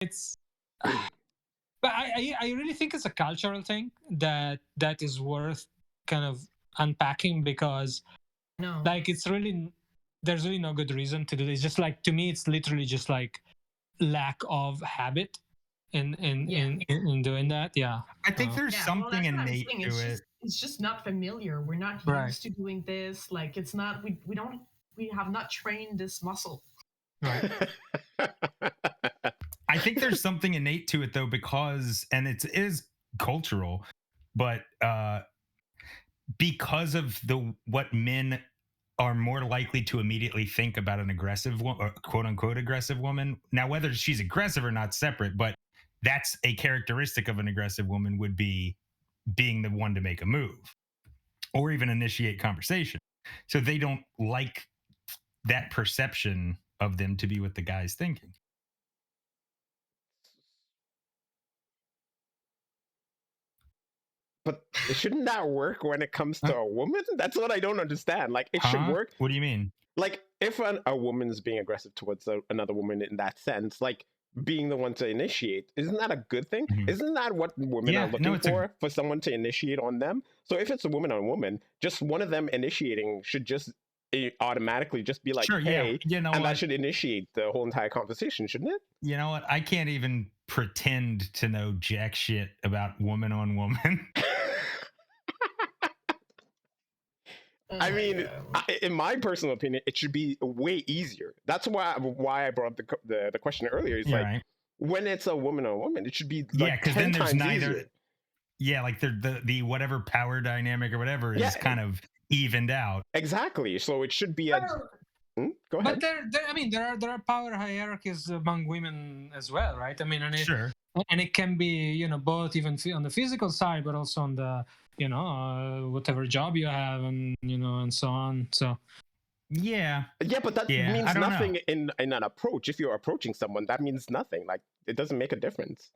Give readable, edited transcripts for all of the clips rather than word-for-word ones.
it's but I really think it's a cultural thing that is worth kind of unpacking, because No. like there's really no good reason to do this. Just like, to me, it's literally just like lack of habit in doing that. Yeah. I think there's something innate to it. It's just not familiar. We're not used to doing this. Like, it's not, we have not trained this muscle. Right. I think there's something innate to it though, because, and it is cultural, but because of what men are more likely to immediately think about an aggressive woman, or quote unquote aggressive woman. Now, whether she's aggressive or not, separate, but that's a characteristic of an aggressive woman, would be being the one to make a move or even initiate conversation. So they don't like that perception of them to be what the guy's thinking. But shouldn't that work when it comes to a woman? That's what I don't understand. Like, it should work. What do you mean? Like, if a woman is being aggressive towards another woman in that sense, like being the one to initiate, isn't that a good thing? Mm-hmm. Isn't that what women are looking for someone to initiate on them? So if it's a woman on woman, just one of them initiating should just automatically just be like, sure, hey, you know, and that should initiate the whole entire conversation, shouldn't it? You know what? I can't even pretend to know jack shit about woman on woman. I mean, in my personal opinion, it should be way easier. That's why I brought up the question earlier. It's like, when it's a woman on woman, it should be like because then there's neither. Easier. Yeah, like the whatever power dynamic or whatever is kind of evened out. Exactly. So it should be a. Go ahead. But there are power hierarchies among women as well, right? I mean, and sure. And it can be, both even on the physical side, but also on the, whatever job you have, and and so on. So yeah, but that means nothing in an approach. If you're approaching someone, that means nothing. Like, it doesn't make a difference.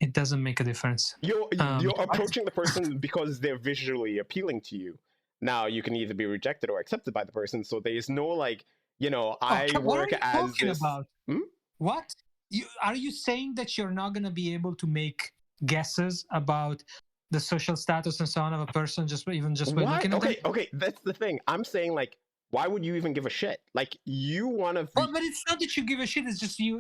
It doesn't make a difference. You're approaching the person because they're visually appealing to you. Now, you can either be rejected or accepted by the person. So there is no like, I work as this. About? What? Are you saying that you're not going to be able to make guesses about the social status and so on of a person just by looking at them? Okay, that's the thing. I'm saying, like, why would you even give a shit? Like, you want to. Well, but it's not that you give a shit. It's just I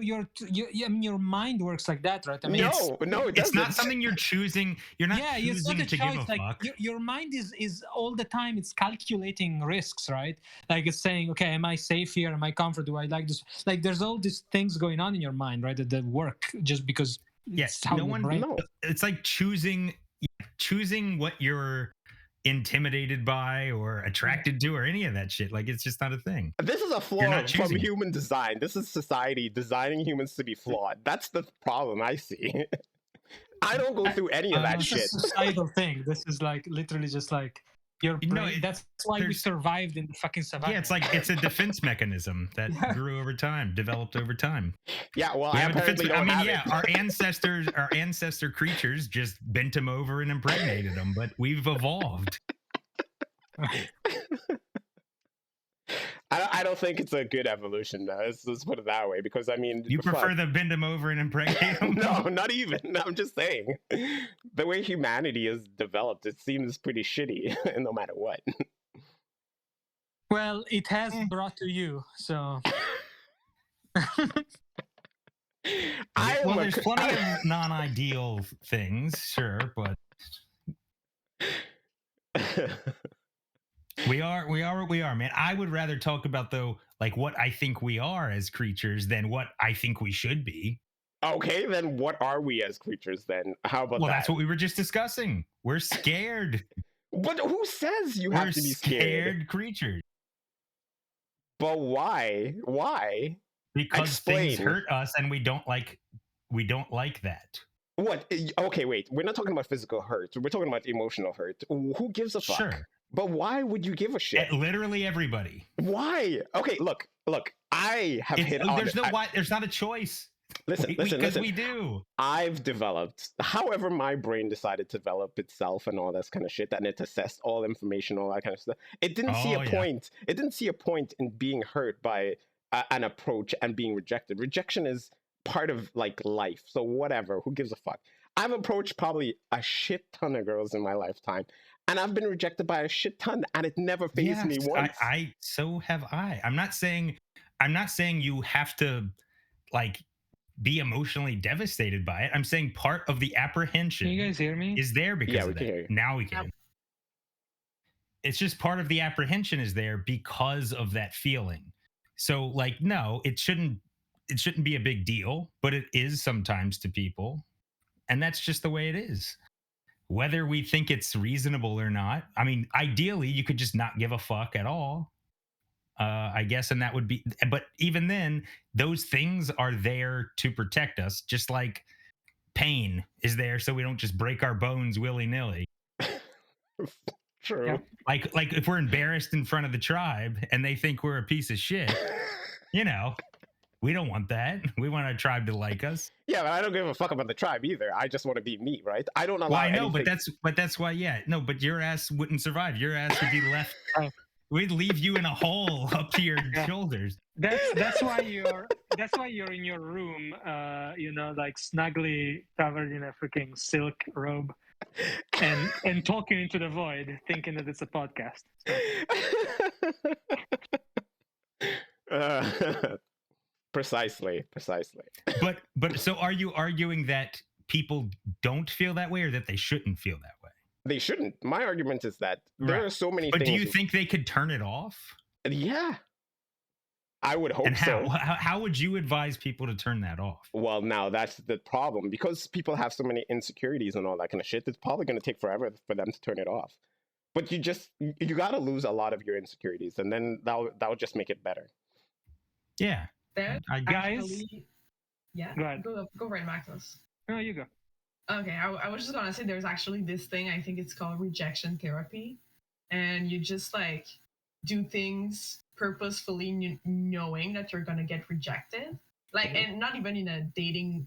mean, your mind works like that, right? I mean, no, it's not something you're choosing. You're not choosing to give a fuck. Your mind is all the time. It's calculating risks, right? Like, it's saying, okay, am I safe here? Am I comfortable? Do I like this? Like, there's all these things going on in your mind, right? That work just because. Yes, it's like choosing what you're intimidated by or attracted to or any of that shit. Like, it's just not a thing. This is a flaw from human design. This is society designing humans to be flawed. That's the problem I see. I don't go through any of that shit. It's a societal thing. This is like literally just like your brain. That's why we survived in the fucking savannah. Yeah, it's a defense mechanism that grew over time, developed over time. Yeah, well, our ancestor creatures just bent them over and impregnated them, but we've evolved. I don't think it's a good evolution, though. Let's put it that way, because I mean, you prefer the bend them over and impregnate them? No, not even. I'm just saying, the way humanity is developed, it seems pretty shitty, no matter what. Well, it has brought to you, so. There's plenty of non-ideal things, sure, but. We are what we are, man. I would rather talk about, though, like what I think we are as creatures than what I think we should be. Okay, then what are we as creatures then? How about that? Well, that's what we were just discussing. We're scared. But who says you have to be scared? Scared creatures. But why? Why? Because things hurt us and we don't like that. What? Okay, wait. We're not talking about physical hurt. We're talking about emotional hurt. Who gives a fuck? Sure. But why would you give a shit? Literally everybody. Why? Okay, look. I have hit on it. There's not a choice. Listen. Because we do. I've developed, however my brain decided to develop itself and all that kind of shit, and it assessed all information, all that kind of stuff. It didn't see a point. It didn't see a point in being hurt by an approach and being rejected. Rejection is part of like life. So whatever, who gives a fuck? I've approached probably a shit ton of girls in my lifetime, and I've been rejected by a shit ton, and it never fazed me once. So have I. I'm not saying you have to like be emotionally devastated by it. I'm saying part of the apprehension. Can you guys hear me? Is there because Yeah, of we can that. hear you. Now we can. It's just part of the apprehension is there because of that feeling. So like, no, it shouldn't be a big deal, but it is sometimes to people. And that's just the way it is. Whether we think it's reasonable or not. I mean, ideally, you could just not give a fuck at all. I guess, and that would be, but even then, those things are there to protect us, just like pain is there so we don't just break our bones willy-nilly. True. Yeah. Like if we're embarrassed in front of the tribe and they think we're a piece of shit, we don't want that. We want our tribe to like us. Yeah, but I don't give a fuck about the tribe either. I just want to be me, right? I don't allow Well, I know, anything. but that's why, but your ass wouldn't survive. Your ass would be left. We'd leave you in a hole up to your shoulders. That's why you're in your room, like snugly covered in a freaking silk robe, and talking into the void, thinking that it's a podcast. Precisely. But so are you arguing that people don't feel that way or that they shouldn't feel that way? They shouldn't. My argument is that there are so many things. But do you think they could turn it off? Yeah. I would hope and how? so. How would you advise people to turn that off? Well, now that's the problem. Because people have so many insecurities and all that kind of shit, it's probably going to take forever for them to turn it off. But you got to lose a lot of your insecurities, and then that'll just make it better. Yeah. Guys. Yeah. Go ahead. Go right, Maximus. No, you go. Okay, I was just gonna say there's actually this thing, I think it's called rejection therapy, and you just like do things purposefully knowing that you're gonna get rejected, like, and not even in a dating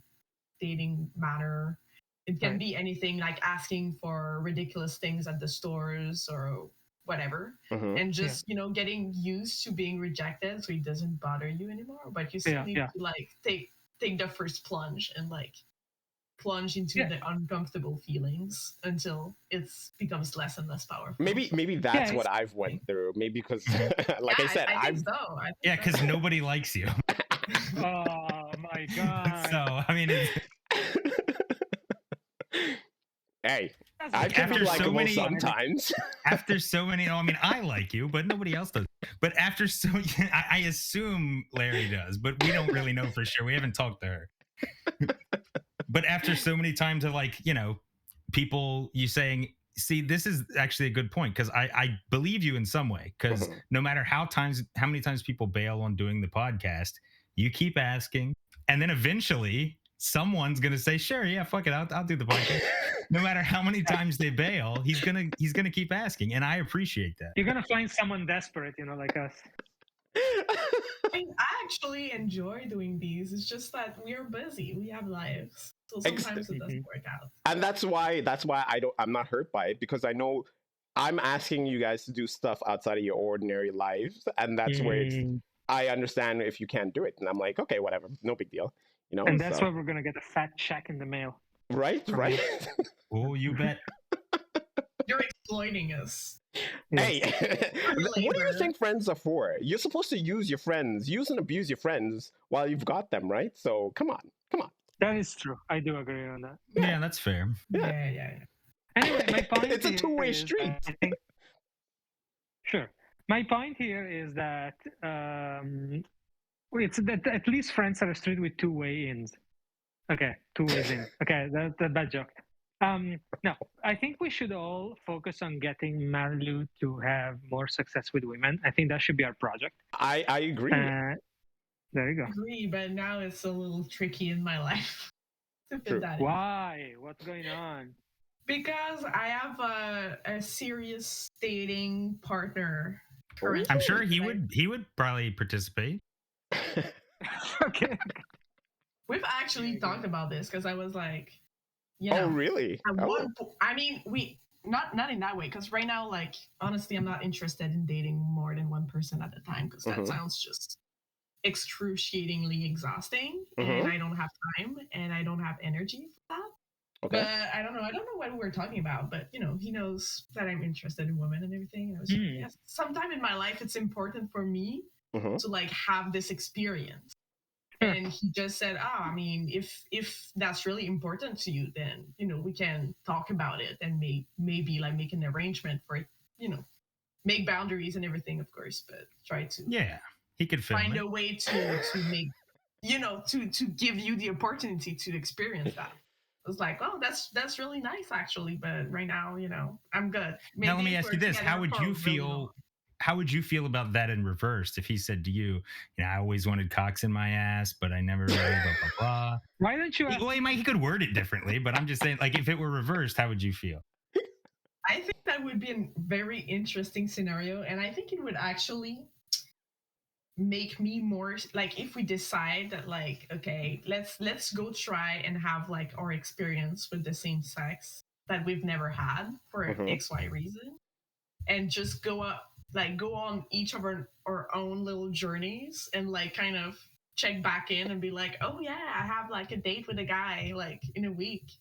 manner. It can be anything, like asking for ridiculous things at the stores or whatever, and just getting used to being rejected so it doesn't bother you anymore. But you still need to like take the first plunge and like plunge into the uncomfortable feelings until it becomes less and less powerful. Maybe that's what I've went through. Maybe because, like I said, I think so. Because nobody likes you. Oh my god! So I mean, hey, I can be likable sometimes. After so many, I mean, I like you, but nobody else does. But after so, I assume Larry does, but we don't really know for sure. We haven't talked to her. But after so many times of people you saying, see, this is actually a good point because I believe you in some way because no matter how many times people bail on doing the podcast, you keep asking, and then eventually someone's gonna say, sure, yeah, fuck it, I'll do the podcast. No matter how many times they bail, he's gonna keep asking, and I appreciate that. You're gonna find someone desperate, like us. I actually enjoy doing these. It's just that we're busy. We have lives. So sometimes it doesn't work out. And that's why I'm not hurt by it, because I know I'm asking you guys to do stuff outside of your ordinary lives, and that's where I understand if you can't do it, and I'm like, okay, whatever, no big deal, And that's why we're gonna get a fat check in the mail. Right. Oh, you bet. You're exploiting us. Hey, what do you think friends are for? You're supposed to use your friends, use and abuse your friends while you've got them, right? So come on. That is true. I do agree on that. Yeah, that's fair. Yeah. Anyway, my point it's a two-way street. Sure. My point here is that it's that at least friends are a street with two-way ins. Okay, two ways in. Okay, that's a bad joke. No, I think we should all focus on getting Marilu to have more success with women. I think that should be our project. I agree. There you go. I agree, but now it's a little tricky in my life to fit that in. Why? What's going on? Because I have a serious dating partner currently. I'm sure he would probably participate. Okay. We've actually talked about this because I was like, oh really? I mean, we not in that way, because right now, like, honestly, I'm not interested in dating more than one person at a time, because that sounds just excruciatingly exhausting, and I don't have time and I don't have energy for that. Okay. But I don't know what we were talking about, but he knows that I'm interested in women and everything. And I was like, yes, sometime in my life it's important for me to like have this experience. And he just said, I mean, if that's really important to you, then we can talk about it and maybe like make an arrangement for it, make boundaries and everything, of course, but try to he could find a way to make to give you the opportunity to experience that. I was like, oh, that's really nice actually, but right now, I'm good. Maybe now let me ask you this: how would you feel? How would you feel about that in reverse if he said to you, I always wanted cocks in my ass, but I never really blah blah blah. Why don't you? Well, he could word it differently, but I'm just saying, like, if it were reversed, how would you feel? I think that would be a very interesting scenario, and I think it would actually make me more like, if we decide that like, okay, let's go try and have like our experience with the same sex that we've never had for XY reason, and just go on each of our own little journeys and like kind of check back in and be like, oh yeah, I have like a date with a guy like in a week.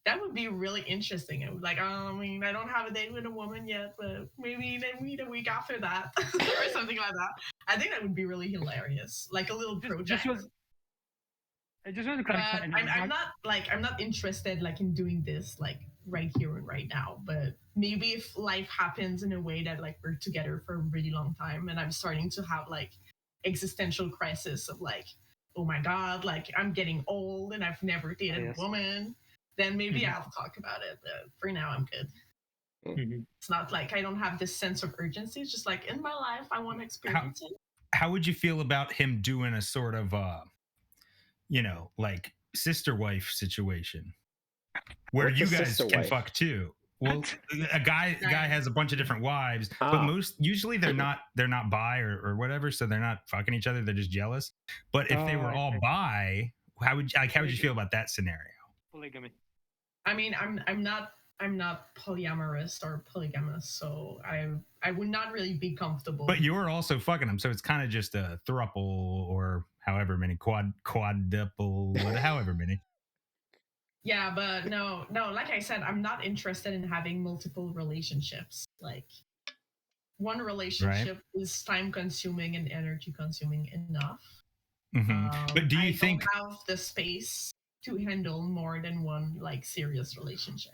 That would be really interesting. It would like, I mean, I don't have a date with a woman yet, but maybe then meet a week after that or something like that. I think that would be really hilarious, like a little project. I just want to clarify. I'm not interested like in doing this like right here and right now. But maybe if life happens in a way that like we're together for a really long time, and I'm starting to have like existential crisis of like, oh my god, like I'm getting old and I've never dated a woman. Then maybe I'll talk about it. But for now, I'm good. It's not like I don't have this sense of urgency. It's just like in my life, I want to experience it. How would you feel about him doing a sort of, like sister wife situation where you guys can fuck too? Well, a guy has a bunch of different wives, but usually they're not bi or whatever, so they're not fucking each other. They're just jealous. But if they were all bi, how would you feel about that scenario? Polygamy. I mean, I'm not polyamorous or polygamous, so I would not really be comfortable. But you're also fucking them, so it's kind of just a throuple or however many quadruple, however many. Yeah, but no, like I said, I'm not interested in having multiple relationships. Like one relationship is time consuming and energy consuming enough. But do you think I don't have the space to handle more than one like serious relationship?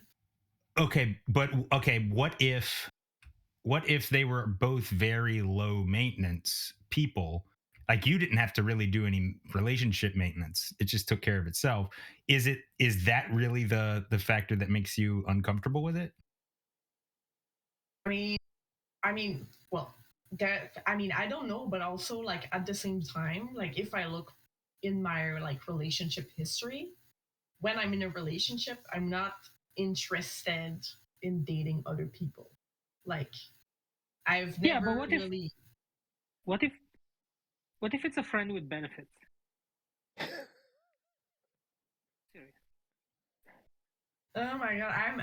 Okay, what if they were both very low maintenance people? Like you didn't have to really do any relationship maintenance. It just took care of itself. Is that really the factor that makes you uncomfortable with it? I don't know, but also like at the same time, like if I look in my like relationship history, when I'm in a relationship, I'm not interested in dating other people. Like I've never but what if it's a friend with benefits? Oh my god, I'm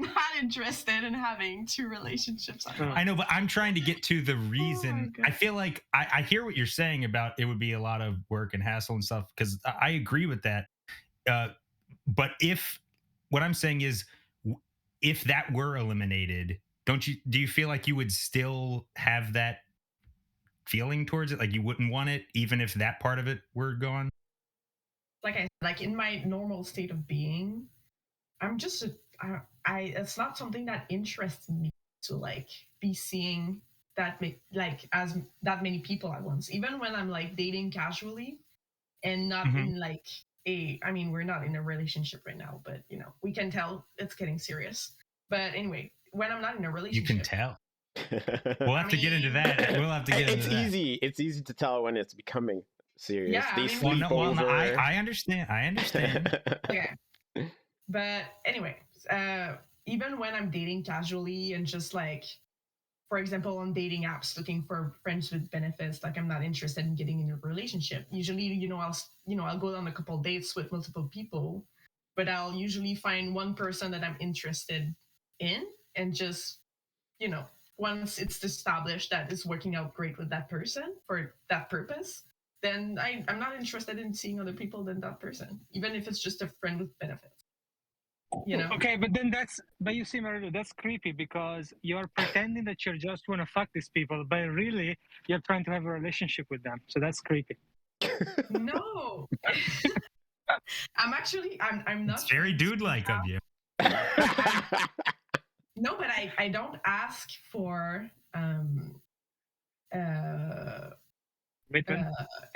not interested in having two relationships. I know, but I'm trying to get to the reason. I feel like I hear what you're saying about it would be a lot of work and hassle and stuff, because I agree with that. But what I'm saying is, if that were eliminated, do you feel like you would still have that feeling towards it? Like you wouldn't want it, even if that part of it were gone? Like in my normal state of being, I'm just it's not something that interests me to like be seeing that as that many people at once. Even when I'm like dating casually and not in like we're not in a relationship right now, but we can tell it's getting serious. But anyway, when I'm not in a relationship, you can tell. We'll have to get into that. We'll have to get into that. It's easy to tell when it's becoming serious. Yeah, they sleep over. I understand. Okay. But anyway, even when I'm dating casually and just like, for example, on dating apps looking for friends with benefits, like I'm not interested in getting in a relationship. Usually, I'll go on a couple dates with multiple people, but I'll usually find one person that I'm interested in and just, once it's established that it's working out great with that person for that purpose, then I'm not interested in seeing other people than that person, even if it's just a friend with benefits. You know? Okay, but you see, Marilu, that's creepy because you're pretending that you just want to fuck these people, but really you're trying to have a relationship with them. So that's creepy. No. I'm not. It's very dude-like of you. No, but I don't ask for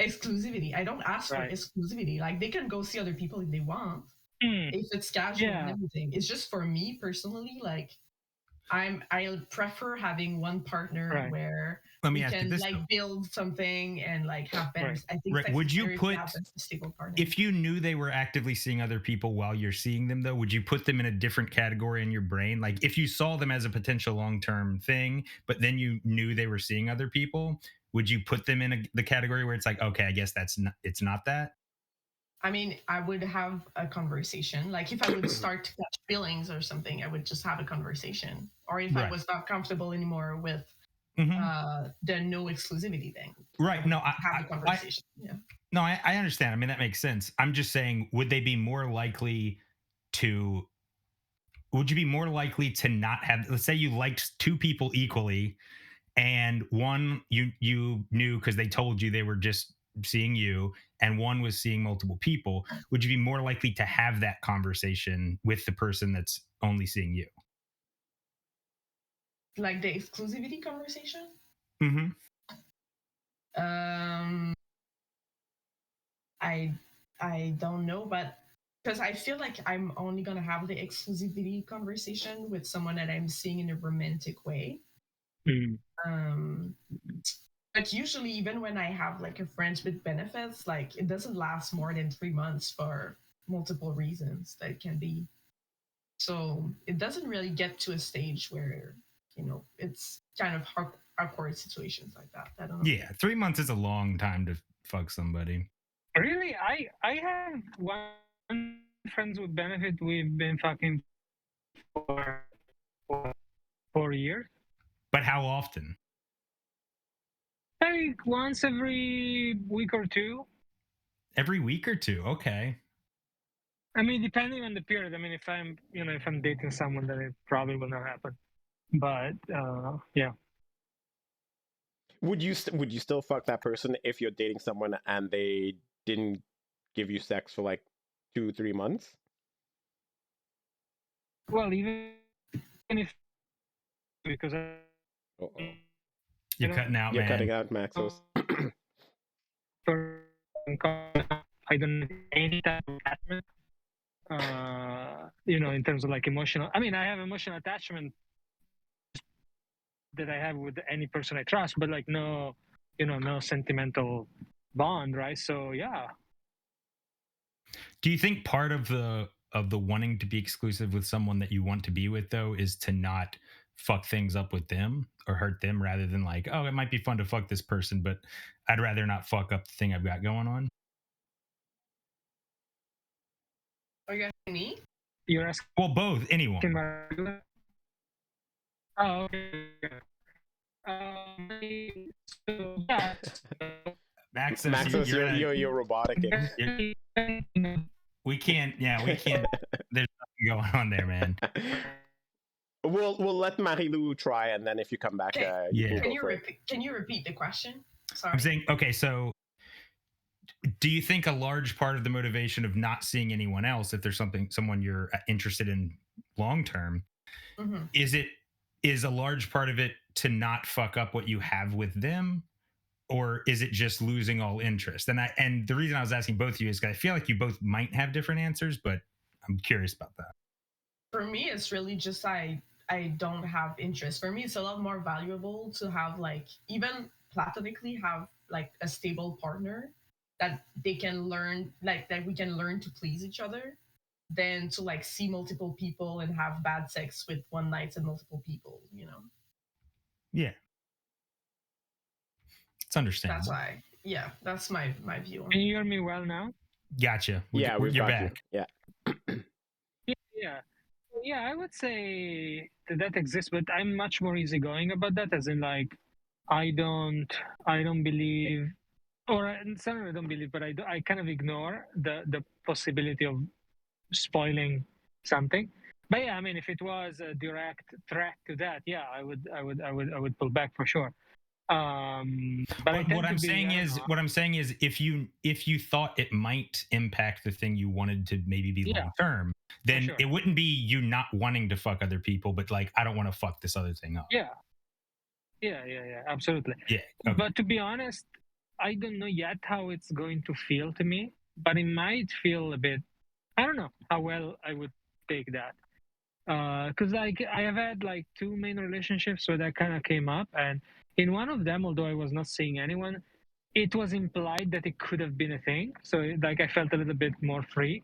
exclusivity. I don't ask for exclusivity. Like, they can go see other people if they want. If it's casual and everything. It's just for me personally, like I prefer having one partner where we can like build something and like have benefits. I think would you put a stable partner. If you knew they were actively seeing other people while you're seeing them, though, would you put them in a different category in your brain? Like, if you saw them as a potential long-term thing, but then you knew they were seeing other people, would you put them in the category where it's like, okay, I guess it's not that? I mean, I would have a conversation. Like, if I would start to catch feelings or something, I would just have a conversation. Or if I was not comfortable anymore with the no exclusivity thing. Right. No, have a conversation. No, I understand. I mean, that makes sense. I'm just saying, would you be more likely to not have, let's say you liked two people equally, and one you knew because they told you they were just seeing you, and one was seeing multiple people, would you be more likely to have that conversation with the person that's only seeing you? Like the exclusivity conversation? I don't know, but because I feel like I'm only gonna have the exclusivity conversation with someone that I'm seeing in a romantic way. But usually, even when I have like a friends with benefits, like it doesn't last more than 3 months for multiple reasons that it can be. So it doesn't really get to a stage where, it's kind of awkward situations like that. I don't know. Yeah, 3 months is a long time to fuck somebody. Really? I have one friends with benefit. We've been fucking for 4 years. But how often? Like once every week or two. Every week or two? Okay. I mean, depending on the period. I mean, if I'm dating someone, then it probably will not happen. But yeah. Would you still fuck that person if you're dating someone and they didn't give you sex for like 2-3 months? Well, even if because you're cutting out, you're man. cutting out, Maxos. I don't have any type of attachment. In terms of like emotional. I mean, I have emotional attachment that I have with any person I trust, but like no sentimental bond, right? So yeah. Do you think part of the wanting to be exclusive with someone that you want to be with, though, is to not fuck things up with them or hurt them, rather than like, oh, it might be fun to fuck this person, but I'd rather not fuck up the thing I've got going on? Are you asking me? You're asking? Well, both. Anyone. Oh, okay. So, yeah. Maxos, you're robotic. We can't. There's nothing going on there, man. We'll let Marilou try, and then if you come back, Can you repeat the question? Sorry. I'm saying, okay, so do you think a large part of the motivation of not seeing anyone else, if there's someone you're interested in long term, is a large part of it to not fuck up what you have with them, or is it just losing all interest? And the reason I was asking both of you is because I feel like you both might have different answers, but I'm curious about that. For me, it's really just I don't have interest. For me, it's a lot more valuable to have, like, even platonically have like a stable partner that they can learn, like that we can learn to please each other, than to like see multiple people and have bad sex with one night and multiple people, Yeah. It's understandable. That's why. Yeah, that's my view. Can you hear me well now? Gotcha. You're back. Yeah. Yeah, I would say that exists, but I'm much more easygoing about that. As in, like, I don't believe, or certainly I don't believe, but I kind of ignore the possibility of spoiling something. But yeah, I mean, if it was a direct threat to that, yeah, I would pull back for sure. But I tend what to I'm be, saying is if you thought it might impact the thing you wanted to maybe be long term, then sure. it wouldn't be you not wanting to fuck other people, but like, I don't want to fuck this other thing up. Yeah, absolutely. Yeah. Okay. But to be honest, I don't know yet how it's going to feel to me, but it might feel a bit, I don't know how well I would take that. Because like I have had like two main relationships where that kind of came up, and in one of them, although I was not seeing anyone, it was implied that it could have been a thing. So like I felt a little bit more free.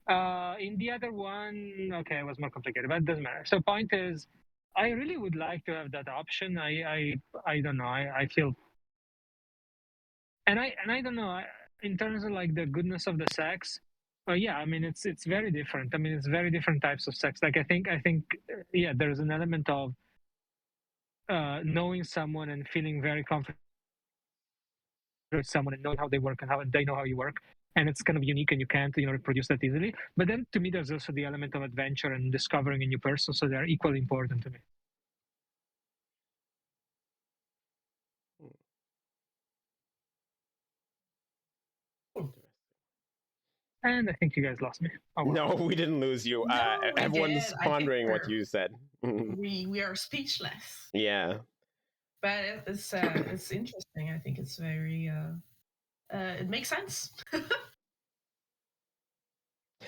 In the other one, okay, it was more complicated, but it doesn't matter. So point is, I really would like to have that option. I don't know. I feel, and I don't know. In terms of like the goodness of the sex, yeah, I mean it's very different. I mean it's very different types of sex. Like I think yeah, there's an element of knowing someone and feeling very comfortable with someone and knowing how they work and how they know how you work, and it's kind of unique and you can't reproduce that easily. But then to me there's also the element of adventure and discovering a new person, so they're equally important to me. And I think you guys lost me. Oh, well. No, we didn't lose you. No, everyone's pondering what you said. we are speechless. Yeah, but it's interesting. I think it's very it makes sense.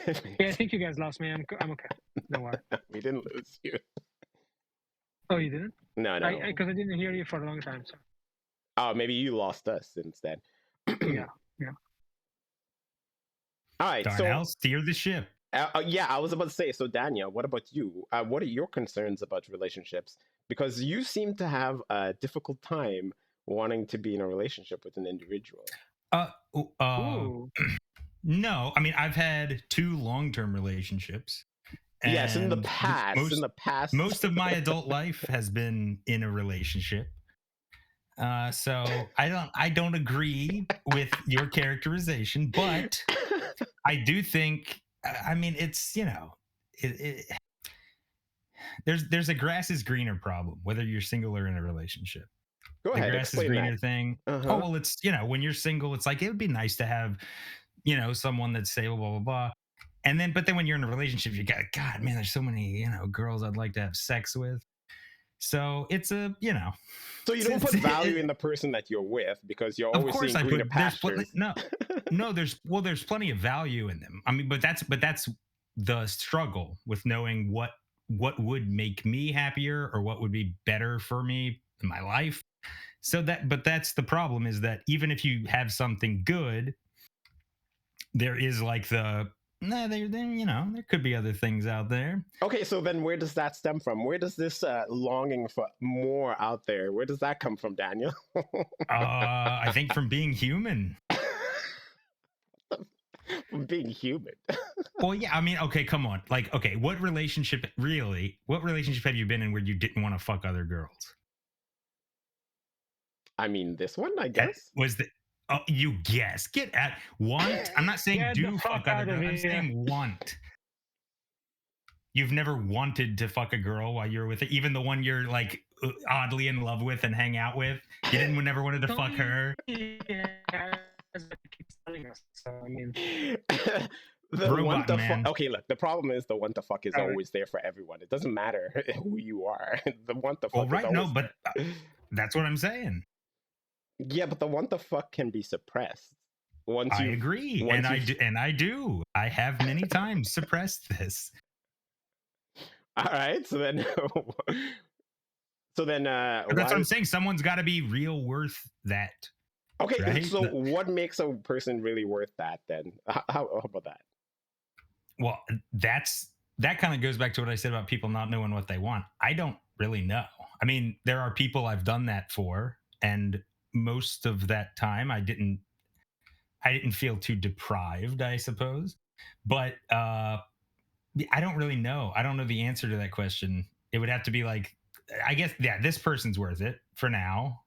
Yeah, I think you guys lost me. I'm okay. No worry. We didn't lose you. Oh, you didn't? No. Because I didn't hear you for a long time. So. Oh, maybe you lost us instead. Yeah. All right, Darnell, steer the ship. Yeah, I was about to say. So, Daniel, what about you? What are your concerns about relationships? Because you seem to have a difficult time wanting to be in a relationship with an individual. No, I mean I've had 2 long-term relationships. Yes, in the past. Most of my adult life has been in a relationship. So I don't agree with your characterization, but I do think, I mean, it's, there's a grass is greener problem, whether you're single or in a relationship. Go ahead, the grass is greener thing. Oh, well, it's, when you're single, it's like, it would be nice to have, someone that's stable, blah, blah, blah. But then when you're in a relationship, you got, God, man, there's so many, girls I'd like to have sex with. So it's a, So you don't put value in the person that you're with because you're always seeing greener pastures. There's plenty of value in them. I mean, but that's the struggle with knowing what would make me happier or what would be better for me in my life. So that's the problem, is that even if you have something good, there is like there could be other things out there. Okay, so then where does that stem from? Where does this longing for more out there, where does that come from, Daniel? I think from being human. From being human. Well, yeah, I mean, okay, come on. Like, okay, what relationship have you been in where you didn't want to fuck other girls? I mean, this one, I guess. You guess. Get at want. I'm not saying do fuck other girls. I'm saying want. You've never wanted to fuck a girl while you're with it, even the one you're like oddly in love with and hang out with. You didn't never wanted to fuck her. So, I mean, okay, look, the problem is the want to fuck is always there for everyone. It doesn't matter who you are. The want to fuck. Well, right, no, but that's what I'm saying. Yeah, but the want to fuck can be suppressed. I agree, and I do. I have many times suppressed this. All right, so then that's what I'm saying. Someone's got to be real worth that. Okay, right? So what makes a person really worth that then? How about that? Well, that kind of goes back to what I said about people not knowing what they want. I don't really know. I mean, there are people I've done that for, and most of that time I didn't feel too deprived, I suppose. But I don't really know. I don't know the answer to that question. It would have to be like, I guess, yeah, this person's worth it for now.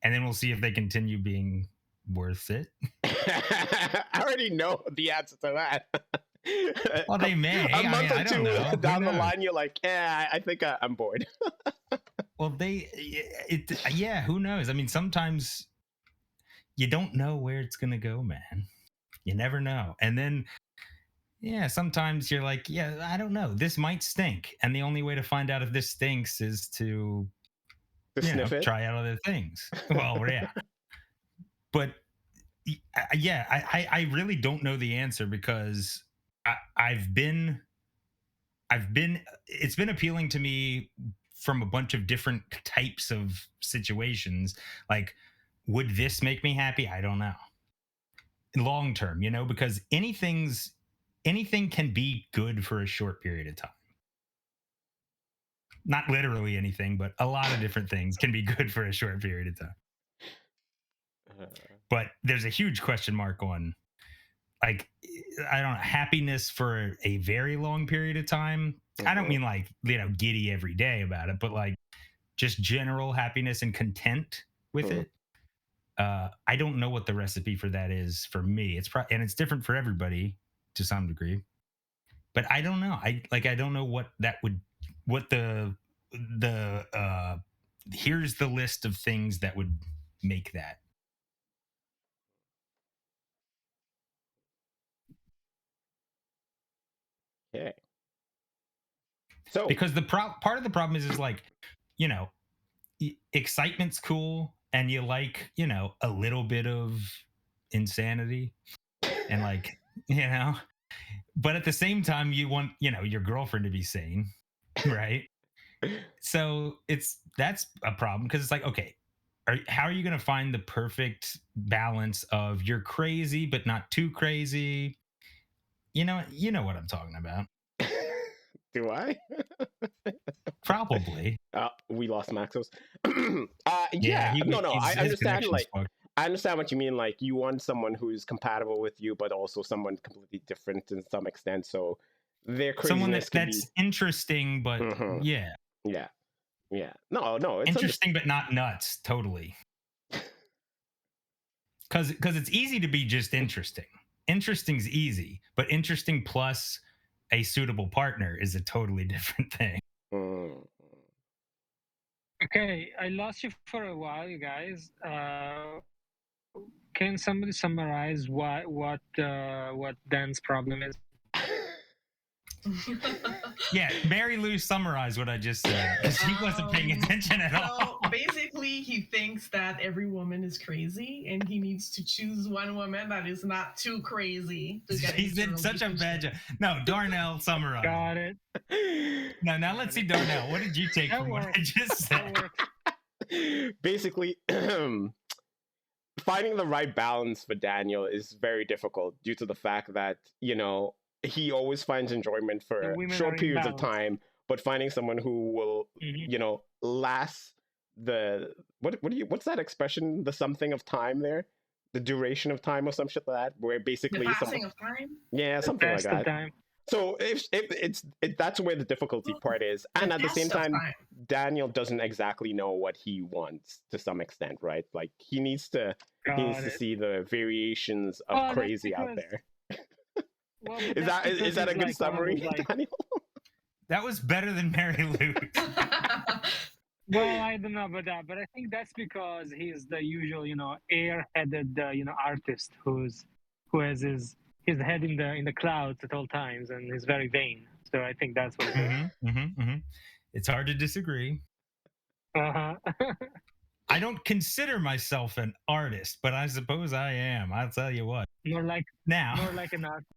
And then we'll see if they continue being worth it. I already know the answer to that. Well, they may. A month or two down the line, you're like, yeah, I think I'm bored. Well, yeah, who knows? I mean, sometimes you don't know where it's going to go, man. You never know. And then, yeah, sometimes you're like, yeah, I don't know. This might stink. And the only way to find out if this stinks is to sniff it. Try out other things. Well, yeah. But yeah, I really don't know the answer because it's been appealing to me from a bunch of different types of situations. Like, would this make me happy? I don't know. Long term, because anything can be good for a short period of time. Not literally anything, but a lot of different things can be good for a short period of time. But there's a huge question mark on, like, I don't know, happiness for a very long period of time. I don't mean like, giddy every day about it, but like just general happiness and content with it. I don't know what the recipe for that is for me. And it's different for everybody to some degree. But I don't know. I don't know what here's the list of things that would make that. Okay. So because the part of the problem is like, excitement's cool and you like, a little bit of insanity and like, but at the same time you want, your girlfriend to be sane, right? So that's a problem because it's like, okay, how are you going to find the perfect balance of you're crazy but not too crazy? You know what I'm talking about. Do I? Probably. We lost Maxos. Yeah. I understand. Like, I understand what you mean. Like, you want someone who's compatible with you, but also someone completely different in some extent. So their craziness someone that's interesting, but yeah. No, it's interesting, but not nuts. Totally. Because it's easy to be just interesting. Interesting's easy, but interesting plus a suitable partner is a totally different thing. Okay, I lost you for a while, you guys. Can somebody summarize what Dan's problem is? Yeah, Mary Lou summarized what I just said because he wasn't paying attention at all. Basically, he thinks that every woman is crazy and he needs to choose one woman that is not too crazy to get He's in such a bad job. No, Darnell summarized. Got it. Now let's see, Darnell. What did you take from what I just said? Basically, finding the right balance for Daniel is very difficult due to the fact that, he always finds enjoyment for short periods of time, but finding someone who will, last the what's that expression? The something of time there, the duration of time or some shit like that, where basically the passing of time. Yeah, something like that. Time. So if that's where the difficulty part is, and at the same time, Daniel doesn't exactly know what he wants to some extent, right? Like he needs to see the variations of crazy out there. Well, is that a good summary, Daniel? That was better than Mary Lou. Well, I don't know about that, but I think that's because he's the usual, air-headed, artist who has his head in the clouds at all times, and is very vain. So I think that's what it is. It's hard to disagree. I don't consider myself an artist, but I suppose I am. I'll tell you what. More like an artist.